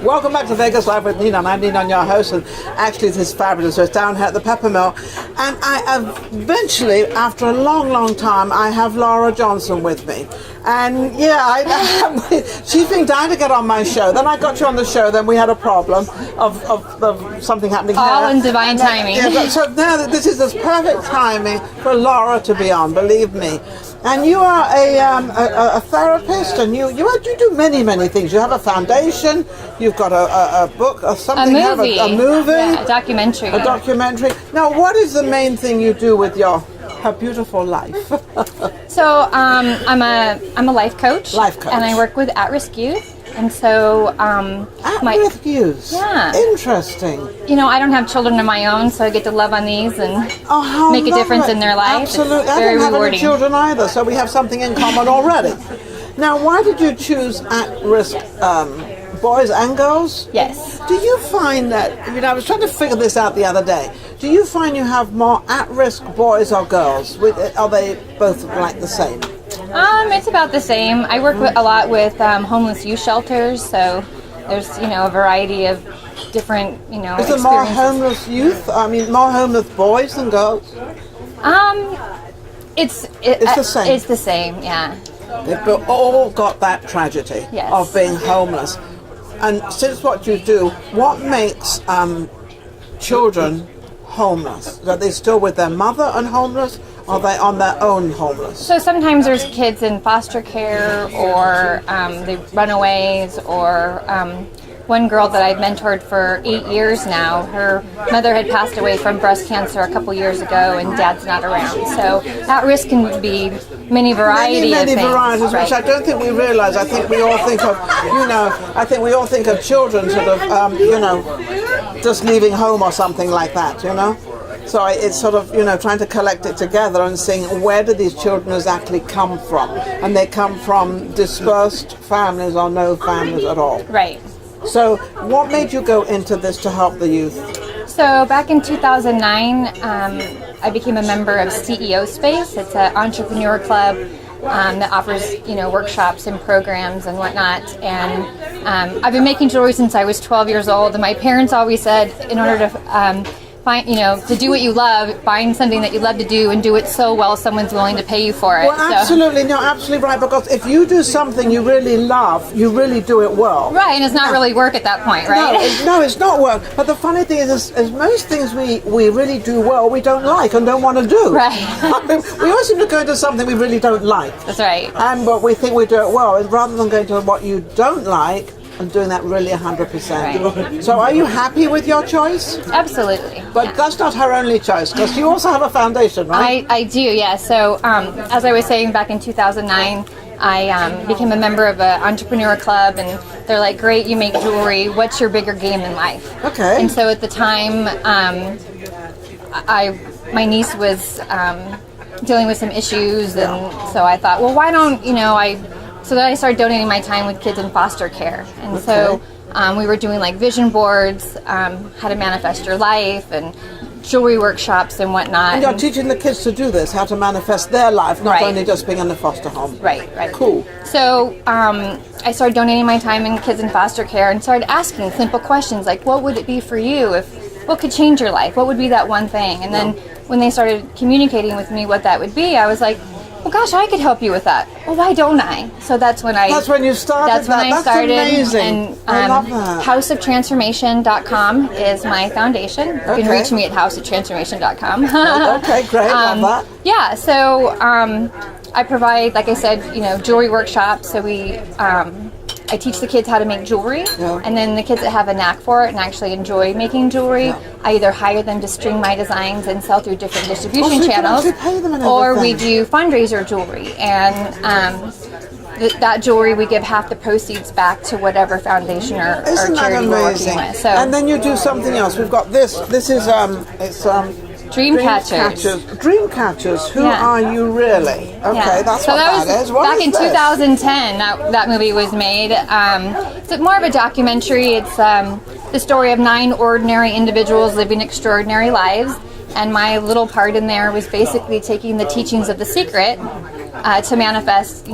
Welcome back to Vegas Live with Ninon. I'm Ninon, your host, and actually this is fabulous. So it's down here at the Pepper Mill, and I eventually, after a long, long time, I have Laura Johnson with me. And yeah, she's been dying to get on my show. Then I got you on the show, then we had a problem of something happening all here. in divine timing. Yeah, so now this is this perfect timing for Laura to be on, believe me. And you are a therapist, and you do many things. You have a foundation, you've got a book or something. A movie. A movie. Yeah, a documentary. A documentary. Now, what is the main thing you do with her beautiful life? So I'm a life coach. Life coach. And I work with at-risk youth. And so at-risk youth. Yeah. Interesting. I don't have children of my own, so I get to love on these and make a difference in their life. Absolutely. It's very I don't rewarding. have any children either, so we have something in common already. Now, why did you choose at-risk boys and girls? Yes. Do you find that, I was trying to figure this out the other day, do you find you have more at-risk boys or girls? Are they both like the same? It's about the same. I work a lot with homeless youth shelters, so there's, a variety of different, Is there more homeless youth? More homeless boys than girls? It's the same. It's the same, yeah. They've all got that tragedy of being homeless. And since what you do, what makes children homeless? Are they still with their mother and homeless? Or are they on their own homeless? So sometimes there's kids in foster care, or they runaways, or one girl that I've mentored for 8 years now, her mother had passed away from breast cancer a couple years ago, and dad's not around. So at-risk can be many varieties of things. Varieties, right. Which I don't think we realize. I think we all think of, children sort of, just leaving home or something like that, So it's sort of, trying to collect it together and seeing where do these children exactly come from. And they come from dispersed families or no families at all. Right. So what made you go into this to help the youth? So back in 2009, I became a member of CEO Space. It's an entrepreneur club that offers, workshops and programs and whatnot. And I've been making jewelry since I was 12 years old. And my parents always said, in order to to do what you love, find something that you love to do and do it so well someone's willing to pay you for it. Well, absolutely, absolutely right, because if you do something you really love, you really do it well. Right, and it's not really work at that point, right? No, it's not work. But the funny thing is most things we really do well, we don't like and don't want to do. Right. We always seem to go into something we really don't like. That's right. But we think we do it well, rather than going to what you don't like, and doing that really 100%. Right. So are you happy with your choice? Absolutely. But that's not her only choice, because you also have a foundation, right? I do, yeah. So as I was saying, back in 2009, I became a member of an entrepreneur club, and they're like, great, you make jewelry. What's your bigger game in life? Okay. And so at the time, my niece was dealing with some issues, and so I thought, well, why don't, So then I started donating my time with kids in foster care. And so we were doing like vision boards, how to manifest your life, and jewelry workshops and whatnot. And you're teaching the kids to do this, how to manifest their life, not only just being in the foster home. Right. Cool. So I started donating my time in kids in foster care and started asking simple questions like, what would it be for you? What could change your life? What would be that one thing? And then when they started communicating with me what that would be, I was like, well, gosh, I could help you with that. Well, why don't I? So that's when you started. That's when I started. Amazing. And I love that. houseoftransformation.com is my foundation. You can reach me at houseoftransformation.com. Okay, great. Love that. Yeah. So I provide, like I said, jewelry workshops. So I teach the kids how to make jewelry, and then the kids that have a knack for it and actually enjoy making jewelry, I either hire them to string my designs and sell through different distribution channels, or we do fundraiser jewelry, and that jewelry we give half the proceeds back to whatever foundation or charity we're working with. So, and then you do something else. We've got this. This is Dream Catchers. Dream Catchers. Who are you really? Okay, that's what that is. Back in 2010, that movie was made. It's more of a documentary. It's the story of 9 ordinary individuals living extraordinary lives. And my little part in there was basically taking the teachings of The Secret to manifest,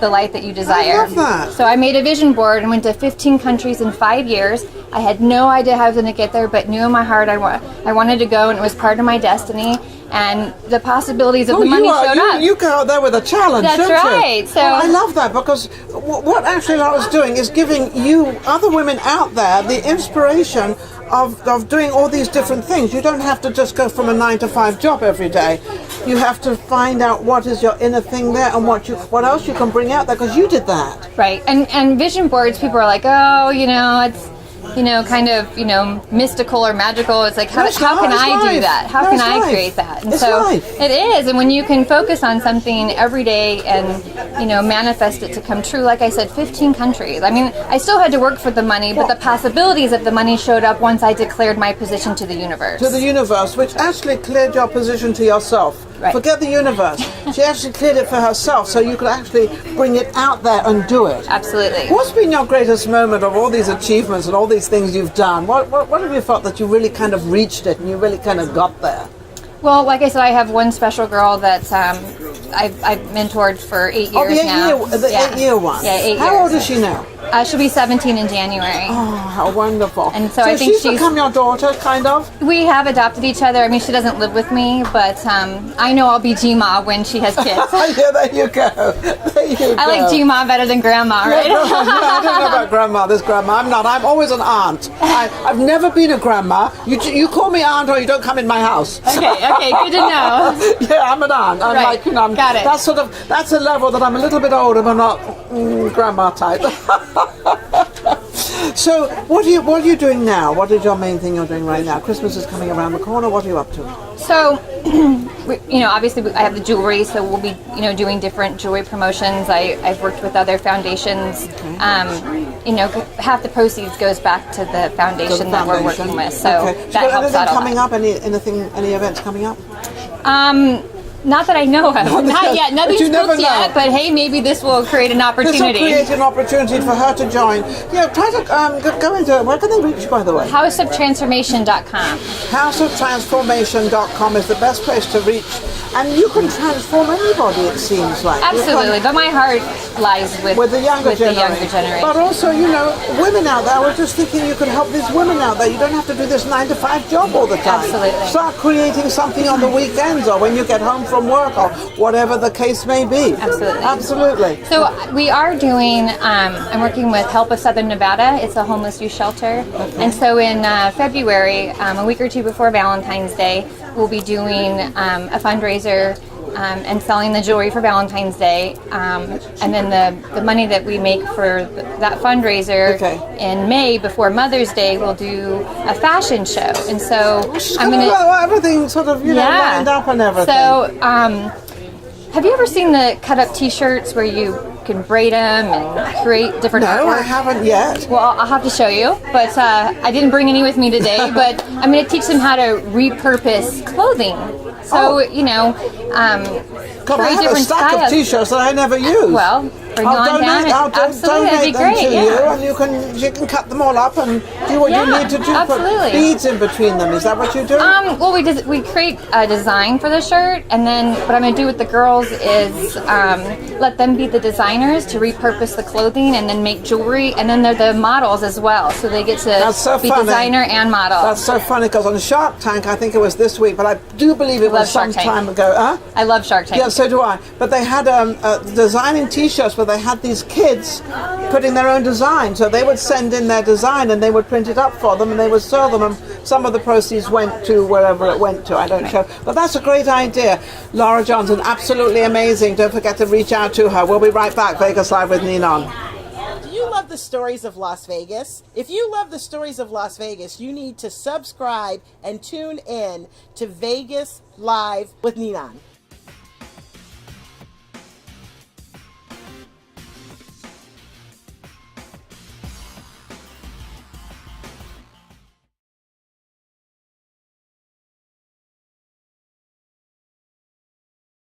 the light that you desire. I love that. So I made a vision board and went to 15 countries in 5 years. I had no idea how I was going to get there, but knew in my heart I wanted to go, and it was part of my destiny. And the possibilities of the money showed up. You go out there with a challenge, That's don't right. you? So I love that, because what actually Laura's doing is giving you, other women out there, the inspiration of doing all these different things. You don't have to just go from a 9-to-5 job every day. You have to find out what is your inner thing there and what else you can bring out there, because you did that. Right. And vision boards, people are like, oh, it's kind of, mystical or magical. It's like, how can I do that? How can I create that? And so it is. And when you can focus on something every day and, manifest it to come true, like I said, 15 countries. I mean, I still had to work for the money, but the possibilities of the money showed up once I declared my position to the universe. To the universe, which actually cleared your position to yourself. Right. Forget the universe. She actually cleared it for herself, so you could actually bring it out there and do it. Absolutely. What's been your greatest moment of all these achievements and all these things you've done? What have you felt that you really kind of reached it and you really kind of got there? Well, like I said, I have one special girl that I've mentored for 8 years now. The 8-year one. Yeah, 8 years. How old is she now? She'll be 17 in January. Oh, how wonderful. And so I think she's become your daughter, kind of? We have adopted each other. I mean, she doesn't live with me, but I know I'll be G-Ma when she has kids. Yeah, there you go. I like G-Ma better than Grandma, right? No, I don't know about Grandma. This Grandma, I'm not. I'm always an aunt. I've never been a grandma. You call me aunt or you don't come in my house. Okay, good to know. Yeah, I'm an aunt. I'm right. Got it. That's a level that I'm a little bit older, but not grandma type. So, what are you doing now? What is your main thing you're doing right now? Christmas is coming around the corner. What are you up to? So, obviously I have the jewelry, so we'll be, doing different jewelry promotions. I've worked with other foundations. Okay. Half the proceeds goes back to the foundation that we're working with. So that helps out a lot. Coming up? Any events coming up? Not that I know of. Not yet. Nothing's booked yet. But hey, maybe this will create an opportunity. This will create an opportunity for her to join. Yeah, try to go into it. Where can they reach you, by the way? Houseoftransformation.com. Houseoftransformation.com is the best place to reach. And you can transform anybody, it seems like. Absolutely. But my heart lies with the younger generation. But also, women out there, I was just thinking you could help these women out there. You don't have to do this 9-to-5 job all the time. Absolutely. Start creating something on the weekends or when you get home from work or whatever the case may be. Absolutely. So we are doing, I'm working with Help of Southern Nevada. It's a homeless youth shelter. Okay. And so in February, a week or two before Valentine's Day, we'll be doing a fundraiser and selling the jewelry for Valentine's Day. And then the money that we make for that fundraiser in May before Mother's Day, we'll do a fashion show. And so I'm going to... Everything sort of, lined up and everything. So have you ever seen the cut-up T-shirts where you can braid them and create different artwork? No, I haven't yet. Well, I'll have to show you. But I didn't bring any with me today. But I'm going to teach them how to repurpose clothing. So, God, I have a stack of T-shirts that I never use. Well, bring on down. Absolutely, that'd be great. And you can cut them all up and do what you need to do. Absolutely. Put beads in between them. Is that what you do? Well, we create a design for the shirt, and then what I'm going to do with the girls is let them be the designers to repurpose the clothing and then make jewelry, and then they're the models as well, so they get to be designer and model. That's so funny, because on Shark Tank, I think it was this week, but I do believe it was some time ago. Huh? I love Shark Tank. Yeah, so do I. But they had designing T-shirts where they had these kids putting their own design. So they would send in their design and they would print it up for them and they would sell them. And some of the proceeds went to wherever it went to. I don't know. But that's a great idea. Laura Johnson, absolutely amazing. Don't forget to reach out to her. We'll be right back. Vegas Live with Ninon. Do you love the stories of Las Vegas? If you love the stories of Las Vegas, you need to subscribe and tune in to Vegas Live with Ninon.